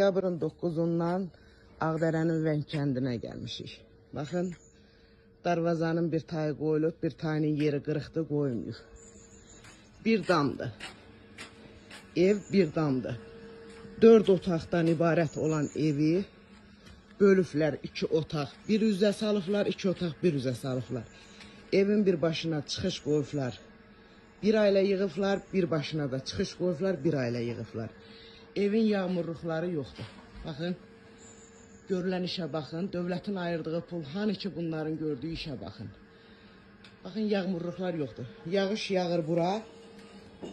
Noyabrın 9'undan Ağdərənin Vəng kəndinə gəlmişik. Baxın, darvazanın bir tayı qoyulub, bir tayının yeri qırıqdır, qoyulmuyor. Bir damdır. Ev bir damdır. 4 otaqdan ibarət olan evi bölüblər 2 otaq. Bir üzə salıblar, 2 otaq bir üzə salıblar. Evin bir başına çıxış qoyublar. Bir ailə yığıblar, bir başına da çıxış qoyublar, bir ailə yığıblar. Evin yağmurluqları yoxdur. Baxın, görülən işə baxın. Dövlətin ayırdığı pul, hani ki bunların gördüyü işə baxın. Baxın, yağmurluqlar yoxdur. Yağış yağır bura.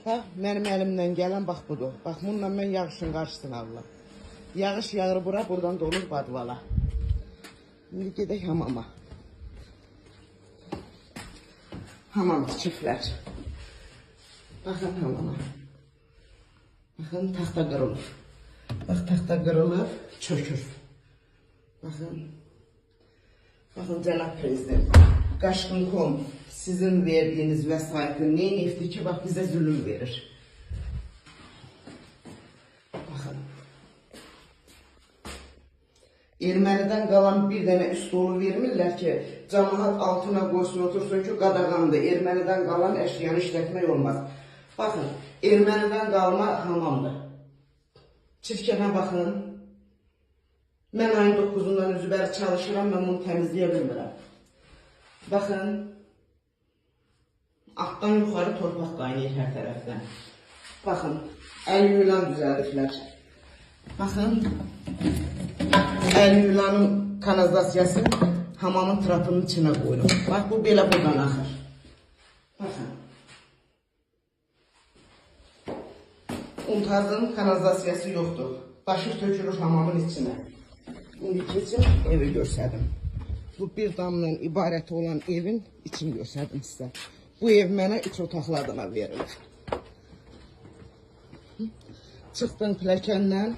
Bax, mənim əlimdən gələn bax budur. Bax, bununla mən yağışın qarşısını alıram. Yağış yağır bura, buradan dolur badvala. Şimdi gedək hamama. Hamam tikiblər. Baxın hamama. Baxın, taxta qırılır. Bax, taxta qırılır, çökür. Baxın. Baxın, cənab prezident. Qaşqın.com sizin verdiğiniz vəsaitin neyin efti ki, bax, bizə zülüm verir. Baxın. Ermənidən qalan bir dənə üst dolu vermirlər ki, cəmaat altına qoysun, otursun ki, qadağandır. Ermənidən qalan əşyanı işlətmək olmaz. Baxın, Ermənidən qalma hamamdır. Çirkənə baxın. Mən ayın 9'undan üzbəri çalışıram, mən bunu təmizləyə bilmirəm. Baxın, altdan yuxarı torpaq qaynayır hər tərəfdən. Baxın, əl yulan düzəldiklər. Baxın, əl yulanın kanalizasiyası hamamın trapının içine qoyulur. Bax, bu belə buradan axır. Baxın. Untazın kanalizasiyası yoxdur. Daşır tökülür hamamın içine. İndi keçin, evi görsədim. Bu bir damla ibarət olan evin içini görsədim sizə. Bu ev mənə 3 otaqlı adına verilir. Çıxdım pilləkəndən.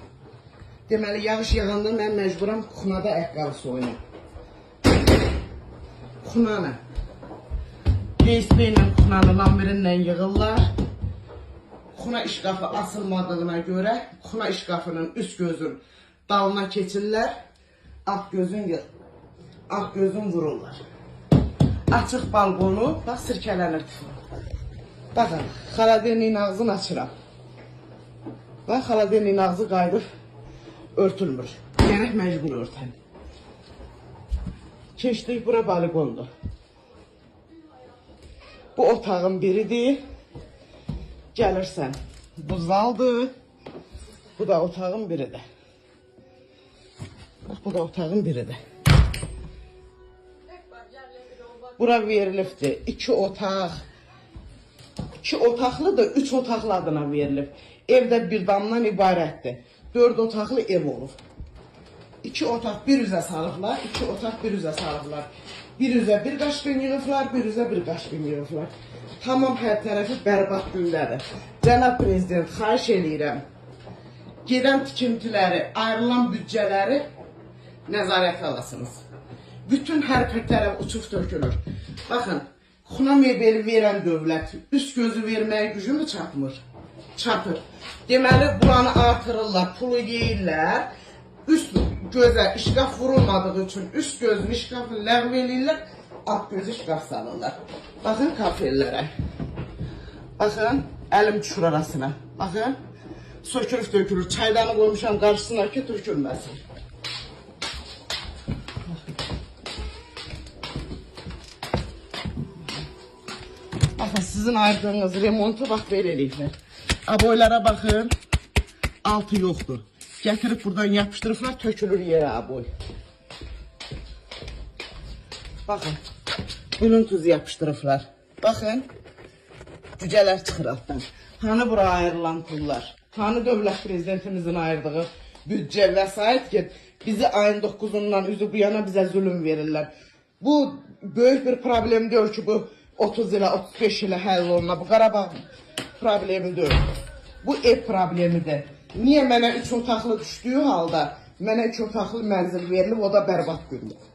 Deməli, yağış yağanda mən məcburam kuxunada əqqalı soyunum. Kuxunanı. DSP ilə kuxunanı lambirinlə yığırlar. Kuxuna işqafı asılmadığına görə kuxuna işqafının üst gözün dalına keçirlər. Alt gözün vururlar. Açıq balkonu, bax, sirkələnir. Baxın, xaladelinin ağzını açıram. Bax, xaladelinin ağzı qayıdıb örtülmür. Gərək məcbur örtən. Keçdik, bura balkondur. Bu otağın biridir. Gəlirsən, bu zaldır. Bu da otağın biridir. Bax, bu da otağın biridir. Bura verilibdir. 2 otaq. 2 otaqlı da 3 otaqlı adına verilib. Evdə bir damdan ibarətdir. 4 otaqlı ev olur. 2 otaq bir üzə salıblar, 2 otaq bir üzə salıblar. Bir üzə bir qaşqın yığıblar, bir üzə bir qaşqın yığıblar. Tamam, hər tərəfi bərbad gündədir. Cənab prezident, xahiş edirəm. Gedən tikintiləri, ayrılan büdcələri nəzarət alasınız. Bütün hər bir tərəf uçub tökülür. Baxın, kuxuna mebeli verən dövlət üst gözü verməyə gücü mü çatmır? Çatır. Deməli, buranı artırırlar, pulu yeyirlər. Üst gözə işqaf vurulmadığı üçün üst gözün işqafını ləğv eləyirlər, alt gözü işqaf salırlar. Baxın kafellərə. Baxın, əlim düşür arasına. Baxın, sökülüb dökülür. Çaydanı qoymuşam qarşısına ki, tökülməsin. Baxın, sizin ayırdığınız remontu bax belə eləyirlər. Aboylara baxın, altı yoxdur. Gətirib buradan yapışdırıblar, tökülür yerə aboy. Baxın, bunun tuzu yapışdırıblar. Baxın, cücələr çıxır altdan. Hani bura ayrılan pullar? Hani dövlət prezidentimizin ayırdığı büdcə vəsait ki, bizi ayın 9'undan üzü bu yana bizə zulüm verirlər. Bu böyük bir problem deyil ki, bu 30 ilə 35 ilə həll oluna. Bu Qarabağ problemi deyil. Bu ev problemidir. Niyə mənə 3 otaqlı düşdüyü halda mənə 2 otaqlı mənzil verilib, o da bərbad gündür.